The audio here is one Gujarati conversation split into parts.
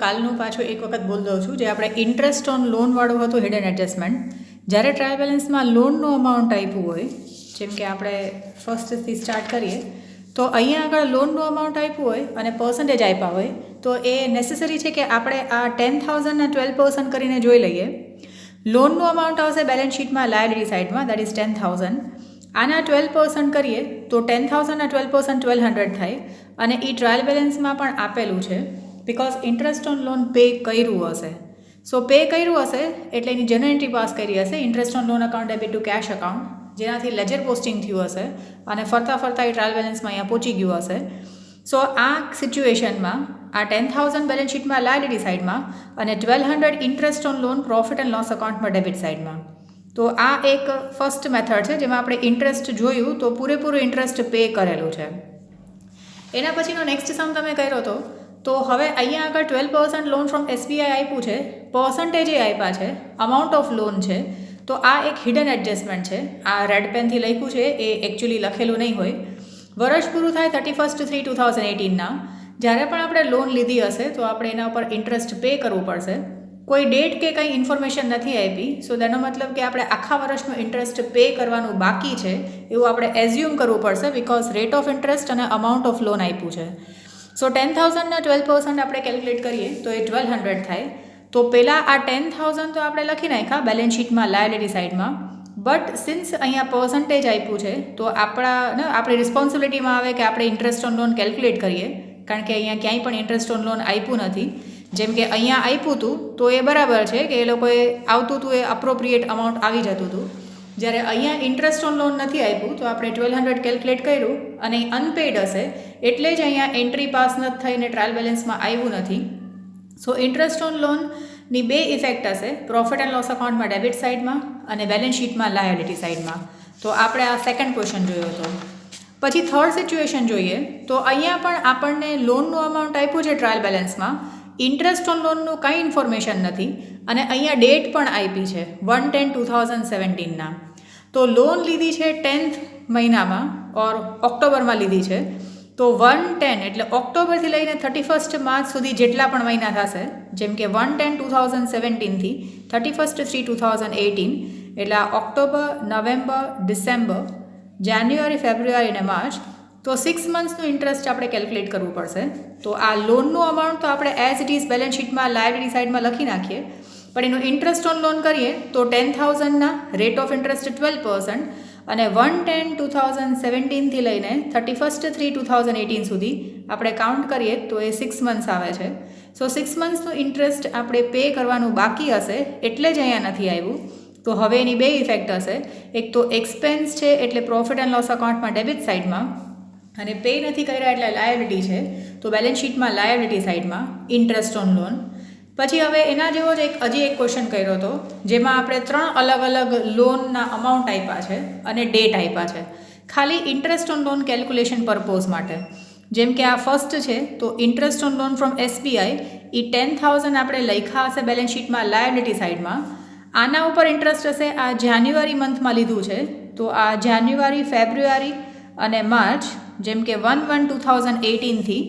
કાલનું પાછું એક વખત બોલ દઉં છું. જે આપણે ઇન્ટરેસ્ટ ઓન લોનવાળું હતું હિડન એડજસ્ટમેન્ટ, જ્યારે ટ્રાયલ બેલેન્સમાં લોનનું અમાઉન્ટ આપ્યું હોય, જેમ કે આપણે ફર્સ્ટથી સ્ટાર્ટ કરીએ તો અહીંયા આગળ લોનનું અમાઉન્ટ આપ્યું હોય અને પર્સન્ટેજ આપ્યા હોય, તો એ નેસેસરી છે કે આપણે આ 10,000ના 12% કરીને જોઈ લઈએ. લોનનું અમાઉન્ટ આવશે બેલેન્સ શીટમાં લાયબિલિટી સાઇડમાં, દેટ ઇઝ 10,000. આના 12% કરીએ તો 10,000ના 12% 1,200 થાય, અને એ ટ્રાયલ બેલેન્સમાં પણ આપેલું છે because interest on loan pay કર્યું હશે. સો પે કર્યું હશે એટલે એની જનરલ એન્ટ્રી પાસ કરી હશે, interest on loan account debit to cash account, જેનાથી લેજર પોસ્ટિંગ થયું હશે અને ફરતા ફરતા એ ટ્રાયલ બેલેન્સમાં અહીંયા પહોંચી ગયું હશે. સો આ સિચ્યુએશનમાં આ 10,000 બેલેન્સ શીટમાં લાયબિલિટી સાઇડમાં અને 1,200 interest on loan profit and loss અકાઉન્ટમાં ડેબિટ સાઇડમાં. તો આ એક ફર્સ્ટ મેથડ છે જેમાં આપણે ઇન્ટરેસ્ટ જોયું તો પૂરેપૂરું ઇન્ટરેસ્ટ પે કરેલું છે. એના પછીનો નેક્સ્ટ સમ તમે કર્યો હતો, તો હવે અહીંયા આગળ 12% લોન ફ્રોમ એસબીઆઈ આપ્યું છે, પર્સન્ટેજ એ આપ્યા છે, અમાઉન્ટ ઓફ લોન છે. તો આ એક હિડન એડજસ્ટમેન્ટ છે. આ રેડ પેનથી લખ્યું છે, એ એકચ્યુઅલી લખેલું નહીં હોય. વર્ષ પૂરું થાય 31/3/2018ના, જ્યારે પણ આપણે લોન લીધી હશે તો આપણે એના ઉપર ઇન્ટરેસ્ટ પે કરવું પડશે. કોઈ ડેટ કે કંઈ ઇન્ફોર્મેશન નથી આપી, સો તેનો મતલબ કે આપણે આખા વર્ષનું ઇન્ટરેસ્ટ પે કરવાનું બાકી છે એવું આપણે એઝ્યુમ કરવું પડશે, બિકોઝ રેટ ઓફ ઇન્ટરેસ્ટ અને અમાઉન્ટ ઓફ લોન આપ્યું છે. સો 10,000ના 12% આપણે કેલ્ક્યુલેટ કરીએ તો એ 1,200 થાય. તો પહેલાં આ 10,000 તો આપણે લખી નાખ્યા બેલેન્સ શીટમાં લાયબિલિટી સાઇડમાં, બટ સિન્સ અહીંયા પર્સન્ટેજ આપ્યું છે તો આપણી રિસ્પોન્સિબિલિટીમાં આવે કે આપણે ઇન્ટરેસ્ટ ઓન લોન કેલ્ક્યુલેટ કરીએ, કારણ કે અહીંયા ક્યાંય પણ ઇન્ટરેસ્ટ ઓન લોન આપ્યું નથી. જેમ કે અહીંયા આપ્યું હતું તો એ બરાબર છે કે એ લોકોએ આવતું હતું એ અપ્રોપ્રિએટ અમાઉન્ટ આવી જતું હતું, જ્યારે અહીંયા ઇન્ટરેસ્ટ ઓન લોન નથી આપ્યું તો આપણે 1,200 કેલ્ક્યુલેટ કર્યું અને એ અનપેડ હશે એટલે જ અહીંયા એન્ટ્રી પાસ નથી થઈને ટ્રાયલ બેલેન્સમાં આવ્યું નથી. સો ઇન્ટરેસ્ટ ઓન લોનની બે ઇફેક્ટ હશે, પ્રોફિટ એન્ડ લોસ અકાઉન્ટમાં ડેબિટ સાઇડમાં અને બેલેન્સ શીટમાં લાયબિલિટી સાઇડમાં. તો આપણે આ સેકન્ડ ક્વેશ્ચન જોયો હતો. પછી થર્ડ સિચ્યુએશન જોઈએ તો અહીંયા પણ આપણને લોનનું અમાઉન્ટ આપ્યું છે ટ્રાયલ બેલેન્સમાં, ઇન્ટરેસ્ટ ઓન લોનનું કંઈ ઇન્ફોર્મેશન નથી અને અહીંયા ડેટ પણ આપી છે 1/10/2017ના. તો લોન લીધી છે 10th મહિનામાં ઓર ઓક્ટોબરમાં લીધી છે. તો 1/10 એટલે ઓક્ટોબરથી લઈને 31 માર્ચ સુધી જેટલા પણ મહિના થશે, જેમ કે 1/10/2017થી 31/3/2018, એટલે આ ઓક્ટોબર, નવેમ્બર, ડિસેમ્બર, જાન્યુઆરી, ફેબ્રુઆરી અને માર્ચ, તો 6 મંથ્સનું ઇન્ટરેસ્ટ આપણે કેલ્ક્યુલેટ કરવું પડશે. તો આ લોનનું અમાઉન્ટ તો આપણે એઝ ઇટ ઇઝ બેલેન્સ શીટમાં લાયબિલિટી સાઇડમાં લખી નાખીએ, પણ એનું ઇન્ટરેસ્ટ ઓન લોન કરીએ તો 10,000ના રેટ ઓફ ઇન્ટરેસ્ટ 12% અને 1/10/2017થી લઈને 31/3/2018 સુધી આપણે કાઉન્ટ કરીએ તો એ 6 મંથ્સ આવે છે. સો 6 મંથ્સનું ઇન્ટરેસ્ટ આપણે પે કરવાનું બાકી હશે એટલે જ અહીંયા નથી આવ્યું. તો હવે એની બે ઇફેક્ટ હશે, એક તો એક્સપેન્સ છે એટલે પ્રોફિટ એન્ડ લોસ અકાઉન્ટમાં ડેબિટ સાઇડમાં, અને પે નથી કર્યા એટલે લાયબિલિટી છે તો બેલેન્સ શીટમાં લાયબિલિટી સાઇડમાં ઇન્ટરેસ્ટ ઓન લોન. પછી હવે એના જેવો જ હજી એક ક્વેશ્ચન કર્યો હતો જેમાં આપણે 3 અલગ અલગ લોનના અમાઉન્ટ આપ્યા છે અને ડેટ આપ્યા છે, ખાલી interest on loan calculation purpose માટે. જેમ કે આ ફર્સ્ટ છે તો interest on loan from SBI, એ 10,000 આપણે લખ્યા હશે બેલેન્સ શીટમાં લાયબિલિટી સાઇડમાં. આના ઉપર ઇન્ટરેસ્ટ હશે આ જાન્યુઆરી મંથમાં લીધું છે, તો આ જાન્યુઆરી, ફેબ્રુઆરી અને માર્ચ, જેમ કે 1/1/2018થી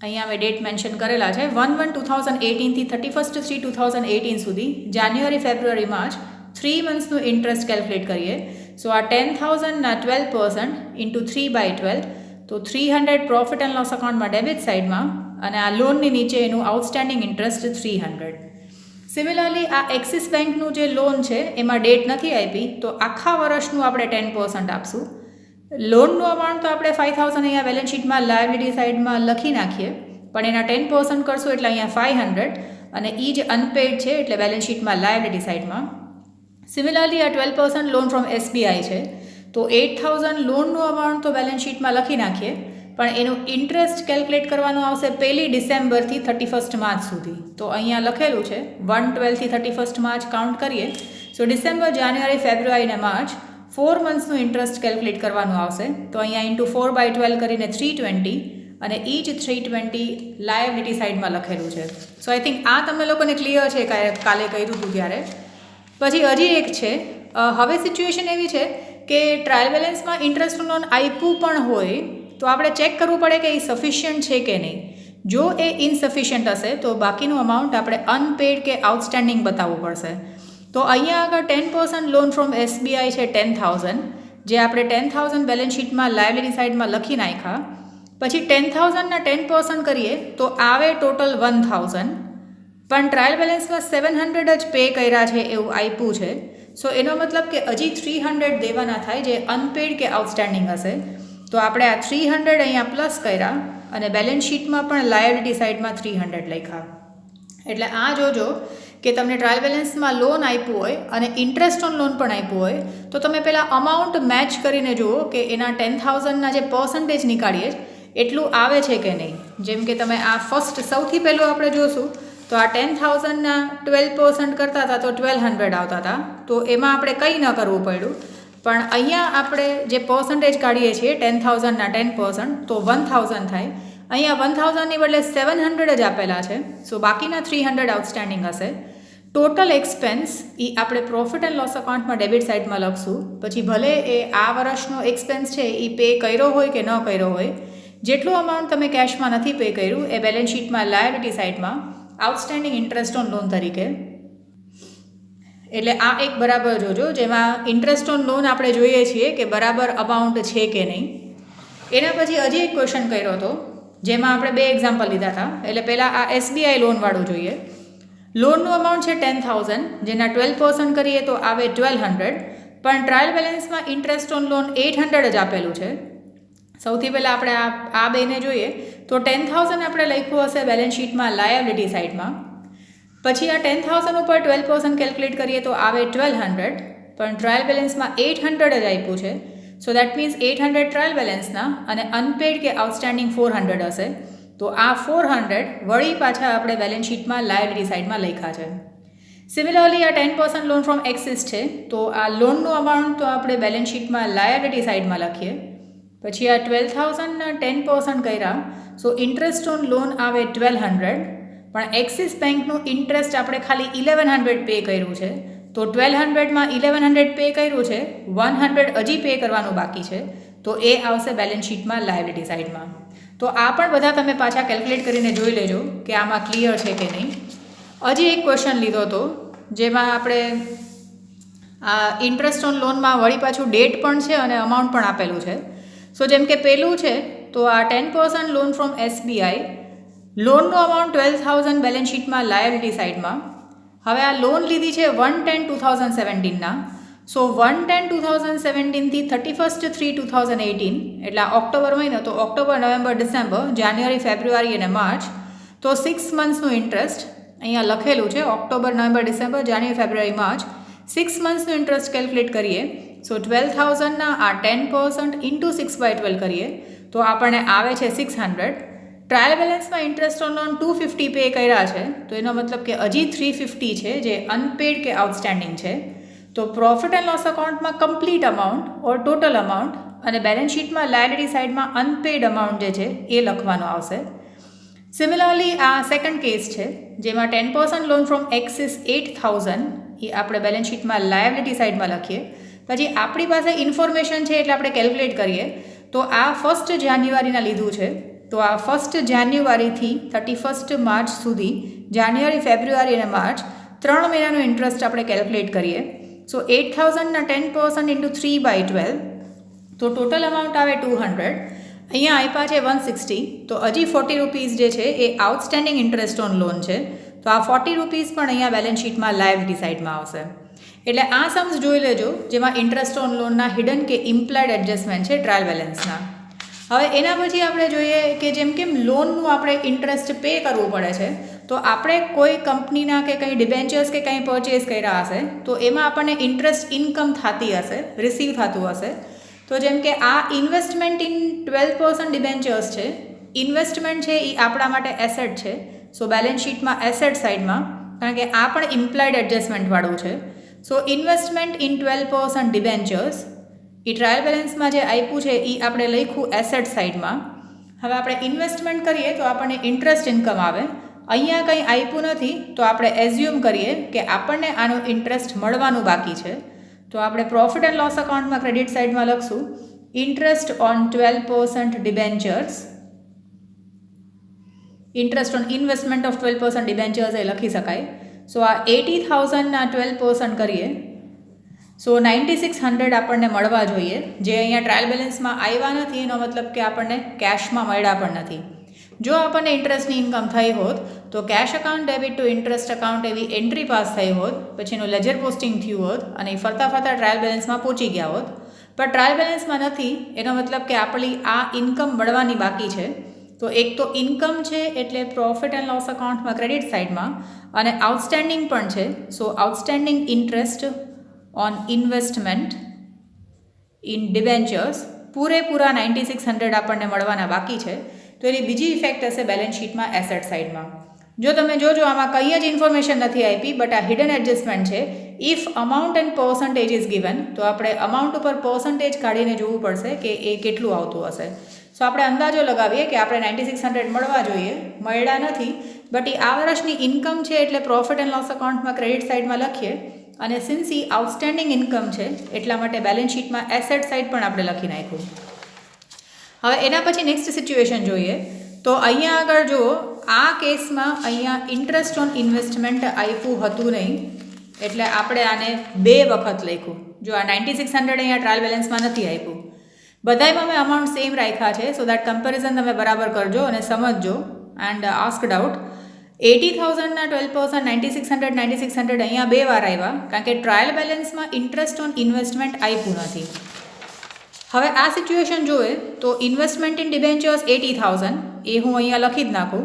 અહીંયા મેં ડેટ મેન્શન કરેલા છે, 1/1/2018થી 31/3/2018 સુધી જાન્યુઆરી, ફેબ્રુઆરી, માર્ચ 3 મંથ્સનું ઇન્ટરેસ્ટ કેલ્ક્યુલેટ કરીએ. સો આ 10,000ના 12% ઇન્ટુ 3/12, તો 300 પ્રોફિટ એન્ડ લોસ અકાઉન્ટમાં ડેબિટ સાઇડમાં અને આ લોનની નીચે એનું આઉટસ્ટેન્ડિંગ ઇન્ટરેસ્ટ 300. સિમિલરલી આ એક્સિસ બેંકનું જે લોન છે એમાં ડેટ નથી આપી તો આખા વર્ષનું આપણે 10% આપશું. લોનનું અમાઉન્ટ તો આપણે 5,000 અહીંયા બેલેન્સ શીટમાં લાયબિલિટી સાઇડમાં લખી નાખીએ, પણ એના 10% કરશું એટલે અહીંયા 500 અને એ જ અનપેડ છે એટલે બેલેન્સ શીટમાં લાયબિલિટી સાઇડમાં. સિમિલરલી આ 12% લોન ફ્રોમ એસબીઆઈ છે તો 8,000 લોનનું અમાઉન્ટ તો બેલેન્સ શીટમાં લખી નાખીએ, પણ એનું ઇન્ટરેસ્ટ કેલ્ક્યુલેટ કરવાનું આવશે 1 ડિસેમ્બરથી 31 માર્ચ સુધી. તો અહીંયા લખેલું છે 1/12થી 31 માર્ચ કાઉન્ટ કરીએ. સો ડિસેમ્બર, જાન્યુઆરી, ફેબ્રુઆરી અને માર્ચ 4 મંથ્સનું ઇન્ટરેસ્ટ કેલ્ક્યુલેટ કરવાનું આવશે. તો અહીંયા ઇન્ટુ 4/12 કરીને 320 અને એ જ 320 લાયબિલિટી સાઇડમાં લખેલું છે. સો આઈ થિંક આ તમને લોકોને ક્લિયર છે કાલે કહ્યું હતું ત્યારે. પછી હજી એક છે, હવે સિચ્યુએશન એવી છે કે ટ્રાયલ બેલેન્સમાં ઇન્ટરેસ્ટ લોન આપ્યું પણ હોય તો આપણે ચેક કરવું પડે કે એ સફિશિયન્ટ છે કે નહીં. જો એ ઇનસફિશિયન્ટ હશે તો બાકીનું અમાઉન્ટ આપણે અનપેડ કે આઉટસ્ટેન્ડિંગ બતાવવું પડશે. તો અહીંયા આગળ 10% લોન ફ્રોમ SBI છે 10,000, જે આપણે 10,000 બેલેન્સ શીટમાં લાયબિલિટી સાઇડમાં લખી નાખ્યા. પછી 10,000ના 10% કરીએ તો આવે ટોટલ 1,000, પણ ટ્રાયલ બેલેન્સમાં 700 જ પે કર્યા છે એવું આપ્યું છે. સો એનો મતલબ કે હજી 300 દેવાના થાય જે અનપેડ કે આઉટસ્ટેન્ડિંગ હશે. તો આપણે આ 300 અહીંયા પ્લસ કર્યા અને બેલેન્સ શીટમાં પણ લાયબિલિટી સાઇડમાં 300 લખ્યા. એટલે આ જોજો કે તમને ટ્રાયલ બેલેન્સમાં લોન આપ્યું હોય અને ઇન્ટરેસ્ટ ઓન લોન પણ આપ્યું હોય તો તમે પહેલાં અમાઉન્ટ મેચ કરીને જુઓ કે એના 10,000ના જે પર્સન્ટેજ નીકાળીએ એટલું આવે છે કે નહીં. જેમ કે તમે આ ફર્સ્ટ સૌથી પહેલું આપણે જોશું તો આ 10,000ના 12% કરતા હતા તો 1,200 આવતા હતા. તો એમાં આપણે કંઈ ન કરવું પડ્યું, પણ અહીંયા આપણે જે પર્સન્ટેજ કાઢીએ છીએ 10,000ના 10% તો 1,000 થાય. અહીંયા 1,000ની બદલે 700 જ આપેલા છે. સો બાકીના 300 આઉટસ્ટેન્ડિંગ હશે. ટોટલ એક્સપેન્સ એ આપણે પ્રોફિટ એન્ડ લોસ અકાઉન્ટમાં ડેબિટ સાઇડમાં લખશું. પછી ભલે એ આ વર્ષનો એક્સપેન્સ છે એ પે કર્યો હોય કે ન કર્યો હોય, જેટલું અમાઉન્ટ તમે કેશમાં નથી પે કર્યું એ બેલેન્સ શીટમાં લાયબિલિટી સાઇડમાં આઉટસ્ટેન્ડિંગ ઇન્ટરેસ્ટ ઓન લોન તરીકે. એટલે આ એક બરાબર જોજો, જેમાં ઇન્ટરેસ્ટ ઓન લોન આપણે જોઈએ છીએ કે બરાબર અમાઉન્ટ છે કે નહીં. એના પછી હજી એક ક્વેશ્ચન કર્યો હતો જેમાં આપણે 2 એક્ઝામ્પલ લીધા હતા. એટલે પહેલાં આ SBI લોનવાળું જોઈએ. લોનનું અમાઉન્ટ છે 10,000, જેના 12% કરીએ તો આવે 1,200, પણ ટ્રાયલ બેલેન્સમાં ઇન્ટરેસ્ટ ઓન લોન 800 જ આપેલું છે. સૌથી પહેલાં આપણે આ બેને જોઈએ તો 10,000 આપણે લખ્યું હશે બેલેન્સ શીટમાં લાયબિલિટી સાઇડમાં. પછી આ 10,000 ઉપર 12% કેલ્ક્યુલેટ કરીએ તો આવે 1,200, પણ ટ્રાયલ બેલેન્સમાં 800 જ આપ્યું છે. સો દેટ મીન્સ 800 ટ્રાયલ બેલેન્સના અને અનપેડ કે આઉટસ્ટેન્ડિંગ 400 હશે. તો આ 400 વળી પાછા આપણે બેલેન્સ શીટમાં લાયબિલિટી સાઇડમાં લખ્યા છે. સિમિલરલી આ 10% લોન ફ્રોમ એક્સિસ છે તો આ લોનનું અમાઉન્ટ તો આપણે બેલેન્સ શીટમાં લાયબિલિટી સાઇડમાં લખીએ. પછી આ 12,000ના 10% કર્યા સો ઇન્ટરેસ્ટ ઓન લોન આવે 1,200, પણ એક્સિસ બેંકનું ઇન્ટરેસ્ટ આપણે ખાલી 1,100 પે કર્યું છે. તો 1,200માં 1,100 પે કર્યું છે, 100 હજી પે કરવાનું બાકી છે. તો એ આવશે બેલેન્સ શીટમાં લાયબિલિટી સાઇડમાં. તો આ પણ બધા તમે પાછા કેલ્ક્યુલેટ કરીને જોઈ લેજો કે આમાં ક્લિયર છે કે નહીં. હજી એક ક્વેશ્ચન લીધો હતો જેમાં આપણે આ ઇન્ટરેસ્ટ ઓન લોનમાં વળી પાછું ડેટ પણ છે અને અમાઉન્ટ પણ આપેલું છે. સો જેમ કે પહેલું છે તો આ 10% લોન ફ્રોમ SBI, લોનનું અમાઉન્ટ 12,000 બેલેન્સ શીટમાં લાયબિલિટી સાઇડમાં. હવે આ લોન લીધી છે 1/10/2017ના. સો 1/10/2017 થી 31/3/2018 એટલે આ ઓક્ટોબર મહિનો, તો ઓક્ટોબર, નવેમ્બર, ડિસેમ્બર, જાન્યુઆરી, ફેબ્રુઆરી અને માર્ચ, તો 6 મંથ્સનું ઇન્ટરેસ્ટ અહીંયા લખેલું છે. ઓક્ટોબર, નવેમ્બર, ડિસેમ્બર, જાન્યુઆરી, ફેબ્રુઆરી, માર્ચ, 6 મંથ્સનું ઇન્ટરેસ્ટ કેલ્ક્યુલેટ કરીએ. સો 12,000ના આ 10% ઇન્ટુ 6/12 કરીએ તો આપણને આવે છે 600. ટ્રાયલ બેલેન્સમાં ઇન્ટરેસ્ટ ઓન લોન 250 પે કર્યા છે, તો એનો મતલબ કે હજી 350 છે જે અનપેડ કે આઉટસ્ટેન્ડિંગ છે. તો પ્રોફિટ એન્ડ લોસ અકાઉન્ટમાં કમ્પ્લીટ અમાઉન્ટ ઓર ટોટલ અમાઉન્ટ અને બેલેન્સ શીટમાં લાયબિલિટી સાઇડમાં અનપેડ અમાઉન્ટ જે છે એ લખવાનો આવશે. સિમિલરલી આ સેકન્ડ કેસ છે જેમાં 10% લોન ફ્રોમ એક્સિસ 8,000 એ આપણે બેલેન્સ શીટમાં લાયબિલિટી સાઇડમાં લખીએ. પછી આપણી પાસે ઇન્ફોર્મેશન છે એટલે આપણે કેલ્ક્યુલેટ કરીએ. તો આ 1 જાન્યુઆરીના લીધું છે, તો આ 1 જાન્યુઆરીથી 31 માર્ચ સુધી, જાન્યુઆરી, ફેબ્રુઆરી અને માર્ચ 3 મહિનાનું ઇન્ટરેસ્ટ આપણે કેલ્ક્યુલેટ કરીએ. સો 8,000ના 10% ઇન્ટુ 3/12 તો ટોટલ અમાઉન્ટ આવે 200. અહીંયા આપ્યા છે 160, તો હજી 40 રૂપીસ જે છે એ આઉટસ્ટેન્ડિંગ ઇન્ટરેસ્ટ ઓન લોન છે. તો આ 40 રૂપીસ પણ અહીંયા બેલેન્સ શીટમાં લાયબિલિટી સાઇડમાં આવશે. એટલે આ સમ્સ જોઈ લેજો જેમાં ઇન્ટરેસ્ટ ઓન લોનના હિડન કે ઇમ્પ્લાઇડ એડજસ્ટમેન્ટ છે ટ્રાયલ બેલેન્સના. હવે એના પછી આપણે જોઈએ કે જેમ કેમ લોનનું આપણે ઇન્ટરેસ્ટ પે કરવું પડે છે, તો આપણે કોઈ કંપનીના કે કંઈ ડિબેન્ચર્સ કે કંઈ પરચેસ કર્યા હશે તો એમાં આપણને ઇન્ટરેસ્ટ ઇન્કમ થતી હશે, રિસીવ થતું હશે. તો જેમ કે આ ઇન્વેસ્ટમેન્ટ ઇન 12% ડિબેન્ચર્સ છે. ઇન્વેસ્ટમેન્ટ છે એ આપણા માટે એસેટ છે. સો બેલેન્સ શીટમાં એસેટ સાઇડમાં, કારણ કે આ પણ ઇમ્પ્લાઇડ એડજસ્ટમેન્ટવાળું છે. સો ઇન્વેસ્ટમેન્ટ ઇન 12% ડિબેન્ચર્સ એ ટ્રાયલ બેલેન્સમાં જે આપ્યું છે એ આપણે લખ્યું એસેટ સાઇડમાં. હવે આપણે ઇન્વેસ્ટમેન્ટ કરીએ તો આપણને ઇન્ટરેસ્ટ ઇન્કમ આવે. અહીંયા કંઈ આપ્યું નથી તો આપણે એઝ્યુમ કરીએ કે આપણને આનો ઇન્ટરેસ્ટ મળવાનું બાકી છે. તો આપણે પ્રોફિટ એન્ડ લોસ અકાઉન્ટમાં ક્રેડિટ સાઇડમાં લખશું interest on 12% debentures interest on investment of 12% debentures એ લખી શકાય. સો આ 80,000ના 12% કરીએ સો 9600 આપણને મળવા જોઈએ, જે અહીંયા ટ્રાયલ બેલેન્સમાં આવ્યા નથી. એનો મતલબ કે આપણને કેશમાં મળ્યા પણ નથી. જો આપણને ઇન્ટરેસ્ટની ઇન્કમ થઈ હોત તો cash account debit to interest account એવી એન્ટ્રી પાસ થઈ હોત, પછી એનું લેજર પોસ્ટિંગ થયું હોત અને એ ફરતા ટ્રાયલ બેલેન્સમાં પહોંચી ગયા હોત. પણ ટ્રાયલ બેલેન્સમાં નથી, એનો મતલબ કે આપણી આ ઇન્કમ મળવાની બાકી છે. તો એક તો ઇન્કમ છે એટલે પ્રોફિટ એન્ડ લોસ અકાઉન્ટમાં ક્રેડિટ સાઇડમાં, અને આઉટસ્ટેન્ડિંગ પણ છે. So outstanding interest on investment in debentures પૂરેપૂરા 9600 આપણને મળવાના બાકી છે. તો એની બીજી ઇફેક્ટ હશે બેલેન્સ શીટમાં એસેટ સાઇડમાં. જો તમે જોજો આમાં કંઈ જ ઇન્ફોર્મેશન નથી આપી, બટ આ હિડન એડજસ્ટમેન્ટ છે. If amount and percentage is given, તો આપણે અમાઉન્ટ ઉપર પર્સન્ટેજ કાઢીને જોવું પડશે કે એ કેટલું આવતું હશે. સો આપણે અંદાજો લગાવીએ કે આપણે 9600 મળવા જોઈએ, મળ્યા નથી, બટ એ આ વર્ષની ઇન્કમ છે એટલે પ્રોફિટ એન્ડ લોસ અકાઉન્ટમાં ક્રેડિટ સાઇડમાં લખીએ. અને સિન્સ એ આઉટસ્ટેન્ડિંગ ઇન્કમ છે એટલા માટે બેલેન્સ શીટમાં એસેટ સાઇડ પણ આપણે લખી નાખ્યું. હવે એના પછી નેક્સ્ટ સિચ્યુએશન જોઈએ. તો અહીંયા આગળ જુઓ, આ કેસમાં અહીંયા ઇન્ટરેસ્ટ ઓન ઇન્વેસ્ટમેન્ટ આપ્યું હતું નહીં, એટલે આપણે આને 2 વખત લખ્યું. જો આ 9600 અહીંયા ટ્રાયલ બેલેન્સમાં નથી આપ્યું, બધામાં મેં અમાઉન્ટ સેમ રાખ્યા છે. સો દેટ કમ્પેરિઝન તમે બરાબર કરજો અને સમજજો એન્ડ આસ્કડ આઉટ. 80,000ના 12%, 9600 અહીંયા 2 વાર આવ્યા, કારણ કે ટ્રાયલ બેલેન્સમાં ઇન્ટરેસ્ટ ઓન ઇન્વેસ્ટમેન્ટ આપ્યું નથી. હવે આ સિચ્યુએશન જોઈએ તો ઇન્વેસ્ટમેન્ટ ઇન ડિબેન્ચર્સ 80,000 એ હું અહીંયા લખી જ નાખું.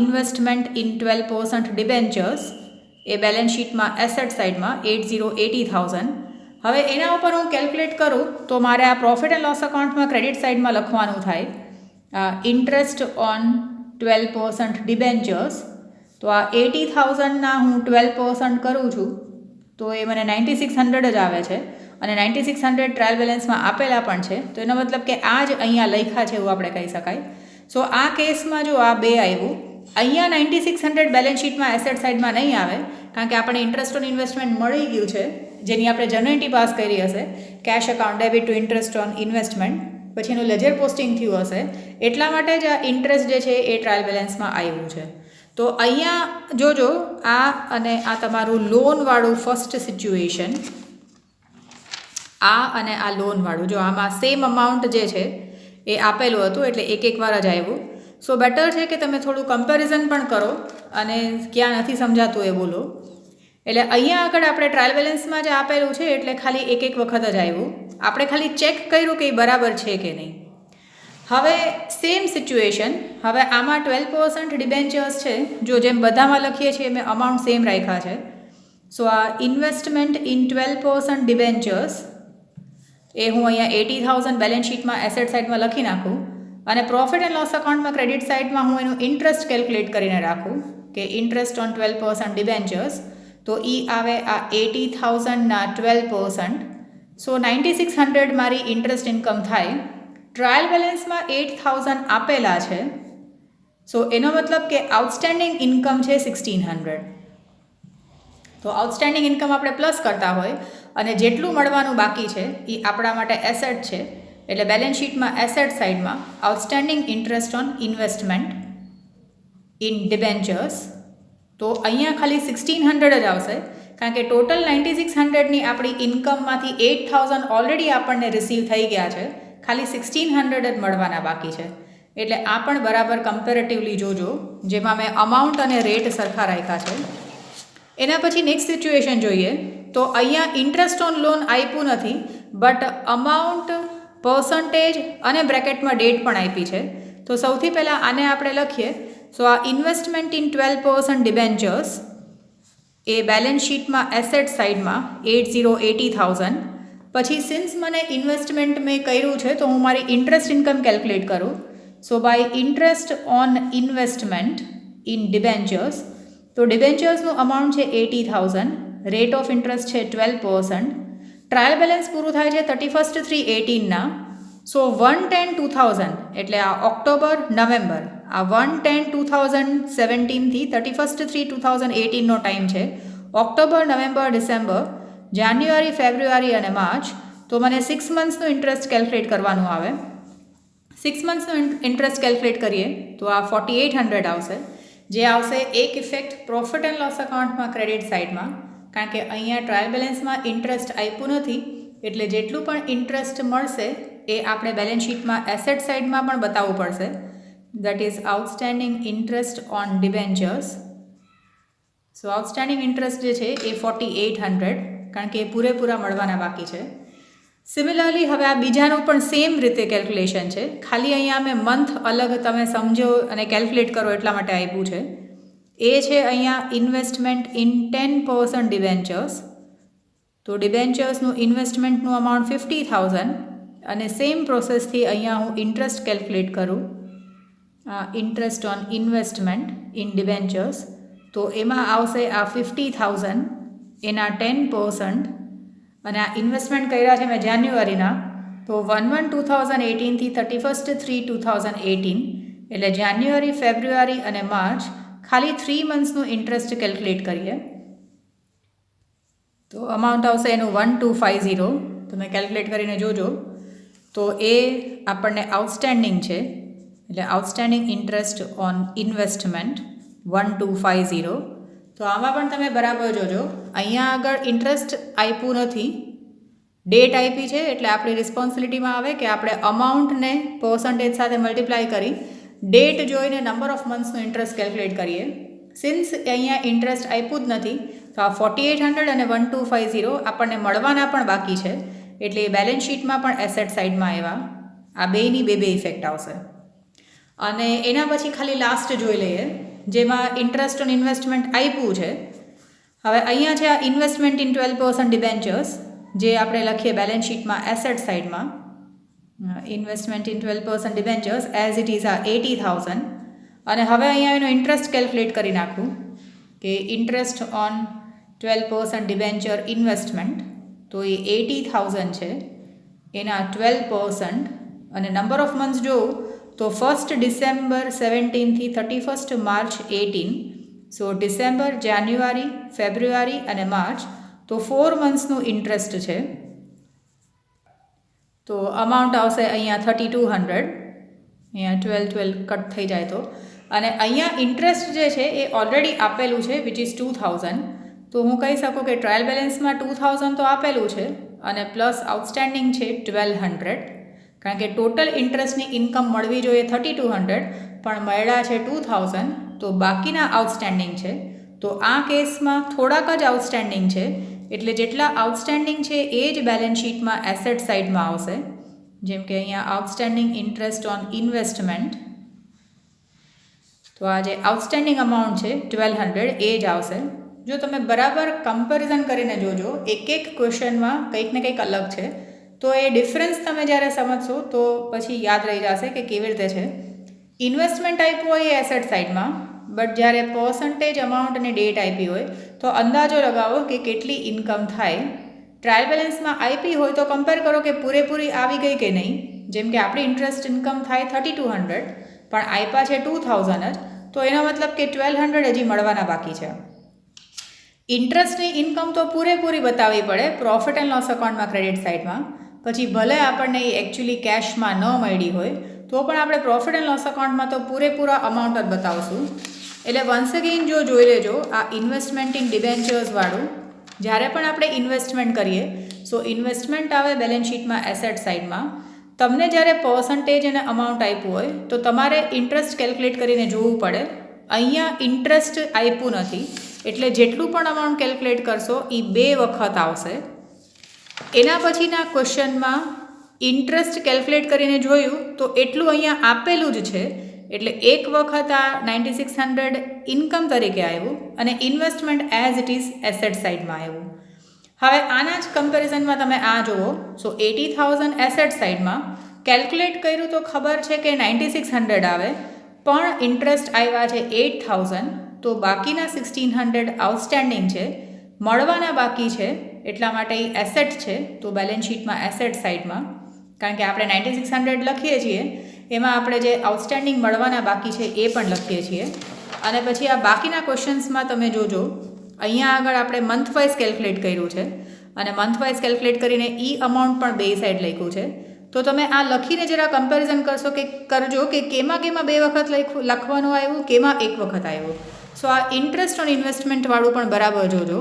Investment in 12% debentures A balance શીટમાં એસેટ સાઇડમાં 80,000. હવે એના ઉપર હું કેલ્ક્યુલેટ કરું તો મારે આ પ્રોફિટ એન્ડ લોસ અકાઉન્ટમાં ક્રેડિટ સાઇડમાં લખવાનું થાય ઇન્ટરેસ્ટ ઓન 12% ડિબેન્ચર્સ. તો આ 80,000ના હું 12% કરું છું તો એ મને 9600 જ આવે છે, અને 9600 ટ્રાયલ બેલેન્સમાં આપેલા પણ છે. તો એનો મતલબ કે આ જ અહીંયા લખ્યા છે એવું આપણે કહી શકાય. સો આ કેસમાં જો આ 2 આવ્યું, અહીંયા 9600 બેલેન્સ શીટમાં એસેટ સાઇડમાં નહીં આવે, કારણ કે આપણે ઇન્ટરેસ્ટ ઓન ઇન્વેસ્ટમેન્ટ મળી ગયું છે, જેની આપણે જનરેટી પાસ કરી હશે, cash account debit to interest on investment, પછી એનું લેજર પોસ્ટિંગ થયું હશે, એટલા માટે જ આ ઇન્ટરેસ્ટ જે છે એ ટ્રાયલ બેલેન્સમાં આવ્યું છે. તો અહીંયા જોજો, આ અને આ તમારું લોનવાળું ફર્સ્ટ સિચ્યુએશન, આ અને આ લોનવાળું, જો આમાં સેમ અમાઉન્ટ જે છે એ આપેલું હતું એટલે એક વાર જ આવ્યું. સો બેટર છે કે તમે થોડું કમ્પેરિઝન પણ કરો અને ક્યાં નથી સમજાતું એ બોલો. એટલે અહીંયા આગળ આપણે ટ્રાયલ બેલેન્સમાં જે આપેલું છે એટલે ખાલી એક વખત જ આવ્યું, આપણે ખાલી ચેક કર્યું કે એ બરાબર છે કે નહીં. હવે સેમ સિચ્યુએશન, હવે આમાં 12% ડિબેન્ચર્સ છે, જો જેમ બધામાં લખીએ છીએ મેં અમાઉન્ટ સેમ રાખ્યા છે. સો આ ઇન્વેસ્ટમેન્ટ ઇન 12% ડિબેન્ચર્સ એ હું અહીંયા 80,000 બેલેન્સ શીટમાં એસેટ સાઇડમાં લખી નાખું, અને પ્રોફિટ એન્ડ લોસ અકાઉન્ટમાં ક્રેડિટ સાઇડમાં હું એનું ઇન્ટરેસ્ટ કેલ્ક્યુલેટ કરીને રાખું કે ઇન્ટરેસ્ટ ઓન 12% ડિબેન્ચર્સ. તો એ આવે આ 80,000ના 12%. સો 9600 મારી ઇન્ટરેસ્ટ ઇન્કમ થાય. ટ્રાયલ બેલેન્સમાં 8,000 આપેલા છે, સો એનો મતલબ કે આઉટસ્ટેન્ડિંગ ઇન્કમ છે 1,600. તો આઉટસ્ટેન્ડિંગ ઇન્કમ આપણે પ્લસ કરતા હોય અને જેટલું મળવાનું બાકી છે એ આપણા માટે એસેટ છે, એટલે બેલેન્સ શીટમાં એસેટ સાઇડમાં outstanding interest on investment in debentures. તો અહીંયા ખાલી 1,600 જ આવશે, કારણ કે ટોટલ 9600ની આપણી ઇન્કમમાંથી 8,000 ઓલરેડી આપણને રિસીવ થઈ ગયા છે, ખાલી 1,600 જ મળવાના બાકી છે. એટલે આ પણ બરાબર કમ્પેરેટિવલી જોજો, જેમાં મેં અમાઉન્ટ અને રેટ સરખા રાખ્યા છે. એના પછી નેક્સ્ટ સિચ્યુએશન જોઈએ તો અહીંયા ઇન્ટરેસ્ટ ઓન લોન આપ્યું નથી, બટ અમાઉન્ટ, પર્સન્ટેજ અને બ્રેકેટમાં ડેટ પણ આપી છે. તો સૌથી પહેલાં આને આપણે લખીએ. સો આ investment in 12% debentures A balance શીટમાં એસેટ સાઇડમાં 80,000. પછી સિન્સ મને ઇન્વેસ્ટમેન્ટ મેં કર્યું છે તો હું મારી ઇન્ટરેસ્ટ ઇન્કમ કેલ્ક્યુલેટ કરું. So by interest on investment in debentures, તો ડિબેન્ચર્સનું અમાઉન્ટ છે 80,000, રેટ ઓફ ઇન્ટરેસ્ટ છે 12%. ટ્રાયલ બેલેન્સ પૂરું થાય છે 31/3/18ના. સો 1/10/2000 એટલે આ ઓક્ટોબર નવેમ્બર, આ 1/10/2017થી 31/3/2018નો ટાઈમ છે. ઓક્ટોબર, નવેમ્બર, ડિસેમ્બર, જાન્યુઆરી, ફેબ્રુઆરી અને માર્ચ, તો મને 6 મંથ્સનું ઇન્ટરેસ્ટ કેલ્ક્યુલેટ કરવાનું આવે. 6 મંથ્સનું ઇન્ટરેસ્ટ કેલ્ક્યુલેટ કરીએ તો આ 4800 આવશે, જે આવશે એક ઇફેક્ટ પ્રોફિટ એન્ડ લોસ અકાઉન્ટમાં ક્રેડિટ સાઇડમાં, કારણ કે અહીંયા ટ્રાયલ બેલેન્સમાં ઇન્ટરેસ્ટ આપ્યું નથી, એટલે જેટલું પણ ઇન્ટરેસ્ટ મળશે એ આપણે બેલેન્સ શીટમાં એસેટ સાઇડમાં પણ બતાવવું પડશે. That is outstanding interest on debentures. So outstanding interest જે છે એ 4800, કારણ કે એ પૂરેપૂરા મળવાના બાકી છે. સિમિલરલી હવે આ બીજાનું પણ સેમ રીતે કેલ્ક્યુલેશન છે, ખાલી અહીંયા મેં મંથ અલગ તમે સમજો અને કેલ્ક્યુલેટ કરો એટલા માટે આપ્યું છે. એ છે અહીંયા ઇન્વેસ્ટમેન્ટ ઇન 10% ડિબેન્ચર્સ. તો ડિબેન્ચર્સનું ઇન્વેસ્ટમેન્ટનું અમાઉન્ટ 50,000 અને સેમ પ્રોસેસથી અહીંયા હું ઇન્ટરેસ્ટ કેલ્ક્યુલેટ કરું, interest on investment in debentures. તો એમાં આવશે આ 50,000 એના 10%, અને આ ઇન્વેસ્ટમેન્ટ કર્યા છે મેં જાન્યુઆરીના, તો 1/1/2018 થી 31/3/2018, એટલે જાન્યુઆરી, ફેબ્રુઆરી અને માર્ચ ખાલી 3 મંથ્સનું ઇન્ટરેસ્ટ કેલ્ક્યુલેટ કરીએ તો અમાઉન્ટ આવશે એનું 1250. તમે કેલ્ક્યુલેટ કરીને જોજો. તો એ આપણને આઉટસ્ટેન્ડિંગ છે, એટલે આઉટસ્ટેન્ડિંગ ઇન્ટરેસ્ટ ઓન ઇન્વેસ્ટમેન્ટ 1250. તો આમાં પણ તમે બરાબર જોજો, અહીંયા આગળ ઇન્ટરેસ્ટ આપ્યું નથી, ડેટ આપી છે, એટલે આપણી રિસ્પોન્સિબિલિટીમાં આવે કે આપણે અમાઉન્ટને પર્સન્ટેજ સાથે મલ્ટીપ્લાય કરી ડેટ જોઈને નંબર ઓફ મંથ્સનું ઇન્ટરેસ્ટ કેલ્ક્યુલેટ કરીએ. સિન્સ અહીંયા ઇન્ટરેસ્ટ આપ્યું જ નથી, તો આ 4800 અને 1250 આપણને મળવાના પણ બાકી છે, એટલે એ બેલેન્સ શીટમાં પણ એસેટ સાઇડમાં આવ્યા. આ બેની બે ઇફેક્ટ આવશે. અને એના પછી ખાલી લાસ્ટ જોઈ લઈએ, જેમાં ઇન્ટરેસ્ટ ઓન ઇન્વેસ્ટમેન્ટ આપ્યું છે. હવે અહીંયા છે આ ઇન્વેસ્ટમેન્ટ ઇન 12% ડિબેન્ચર્સ, જે આપણે લખીએ બેલેન્સ શીટમાં એસેટ સાઇડમાં, investment in 12% debentures as it is આ 80,000. અને હવે અહીંયા એનો ઇન્ટરેસ્ટ કેલ્ક્યુલેટ કરી નાખું કે ઇન્ટરેસ્ટ ઓન 12% ડિબેન્ચર ઇન્વેસ્ટમેન્ટ, તો એ 80,000 છે એના 12%, અને નંબર ઓફ મંથ્સ જોઉં તો 1 ડિસેમ્બર 17 થી 31 માર્ચ 18. સો ડિસેમ્બર, જાન્યુઆરી, ફેબ્રુઆરી અને માર્ચ, તો 4 મંથ્સનું ઇન્ટરેસ્ટ છે. તો અમાઉન્ટ આવશે અહીંયા 3200, અહીંયા 12 કટ થઈ જાય તો. અને અહીંયા ઇન્ટરેસ્ટ જે છે એ ઓલરેડી આપેલું છે, વિચ ઇઝ 2000. તો હું કહી શકું કે ટ્રાયલ બેલેન્સમાં 2000 તો આપેલું છે, અને પ્લસ આઉટસ્ટેન્ડિંગ છે 1200, કારણ કે ટોટલ ઇન્ટરેસ્ટની ઇન્કમ મળવી જોઈએ 3200, પણ મળ્યા છે 2000, તો બાકીના આઉટસ્ટેન્ડિંગ છે. તો આ કેસમાં થોડાક જ આઉટસ્ટેન્ડિંગ છે, એટલે જેટલા આઉટસ્ટેન્ડિંગ છે એ જ બેલેન્સ શીટમાં એસેટ સાઇડમાં આવશે. જેમ કે અહીંયા આઉટસ્ટેન્ડિંગ ઇન્ટરેસ્ટ ઓન ઇન્વેસ્ટમેન્ટ, તો આ જે આઉટસ્ટેન્ડિંગ અમાઉન્ટ છે 1200 એ જ આવશે. જો તમે બરાબર કમ્પેરિઝન કરીને જોજો, એક ક્વેશ્ચનમાં કંઈક ને કંઈક અલગ છે, તો એ ડિફરન્સ તમે જ્યારે સમજશો તો પછી યાદ રહી જશે કે કેવી રીતે છે. ઇન્વેસ્ટમેન્ટ આપ્યું હોય એ એસેટ સાઇડમાં, બટ જ્યારે પર્સન્ટેજ અમાઉન્ટ અને ડેટ આપી હોય તો અંદાજો લગાવો કે કેટલી ઇન્કમ થાય. ટ્રાયલ બેલેન્સમાં આપી હોય તો કમ્પેર કરો કે પૂરેપૂરી આવી ગઈ કે નહીં. જેમ કે આપણી ઇન્ટરેસ્ટ ઇન્કમ થાય 3200, પણ આપ્યા છે 2000 જ, તો એનો મતલબ કે 1200 હજી મળવાના બાકી છે. ઇન્ટરેસ્ટની ઇન્કમ તો પૂરેપૂરી બતાવવી પડે પ્રોફિટ એન્ડ લોસ અકાઉન્ટમાં ક્રેડિટ સાઇડમાં, પછી ભલે આપણને એ એકચ્યુઅલી કેશમાં ન મળી હોય તો પણ આપણે પ્રોફિટ એન્ડ લોસ અકાઉન્ટમાં તો પૂરેપૂરા અમાઉન્ટ જ બતાવશું. એટલે વન્સ અગેઇન જો જોઈ લેજો, આ ઇન્વેસ્ટમેન્ટ ઇન ડિબેન્ચર્સવાળું જ્યારે પણ આપણે ઇન્વેસ્ટમેન્ટ કરીએ, સો ઇન્વેસ્ટમેન્ટ આવે બેલેન્સ શીટમાં એસેટ સાઇડમાં. તમને જ્યારે પર્સન્ટેજ અને અમાઉન્ટ આપ્યું હોય તો તમારે ઇન્ટરેસ્ટ કેલ્ક્યુલેટ કરીને જોવું પડે. અહીંયા ઇન્ટરેસ્ટ આપ્યું નથી, એટલે જેટલું પણ અમાઉન્ટ કેલ્ક્યુલેટ કરશો એ 2 વખત આવશે. એના પછીના ક્વેશ્ચનમાં ઇન્ટરેસ્ટ કેલ્ક્યુલેટ કરીને જોયું તો એટલું અહીંયા આપેલું જ છે, એટલે એક વખત આ 9600 ઇન્કમ તરીકે આવ્યું, અને investment as it is asset સાઇડમાં આવ્યું. હવે આના જ કમ્પેરિઝનમાં તમે આ જુઓ, સો 80,000 એસેટ સાઇડમાં કેલ્ક્યુલેટ કર્યું તો ખબર છે કે 9600 આવે, પણ ઇન્ટરેસ્ટ આવ્યા છે 8000, તો બાકીના 1600 આઉટસ્ટેન્ડિંગ છે, મળવાના બાકી છે, એટલા માટે એ એસેટ છે. તો બેલેન્સ શીટમાં એસેટ સાઇડમાં, કારણ કે આપણે 9600 લખીએ છીએ, એમાં આપણે જે આઉટસ્ટેન્ડિંગ મળવાના બાકી છે એ પણ લખીએ છીએ. અને પછી આ બાકીના ક્વેશ્ચન્સમાં તમે જોજો, અહીંયા આગળ આપણે મંથ વાઇઝ કેલ્ક્યુલેટ કર્યું છે, અને મંથ વાઇઝ કેલ્ક્યુલેટ કરીને અમાઉન્ટ પણ બે સાઈડ લખ્યું છે. તો તમે આ લખીને જરા કમ્પેરિઝન કરજો કે કેમાં 2 વખત લખવાનું આવ્યું, કેમાં 1 વખત આવ્યું. સો આ ઇન્ટરેસ્ટ ઓન ઇન્વેસ્ટમેન્ટવાળું પણ બરાબર જોજો.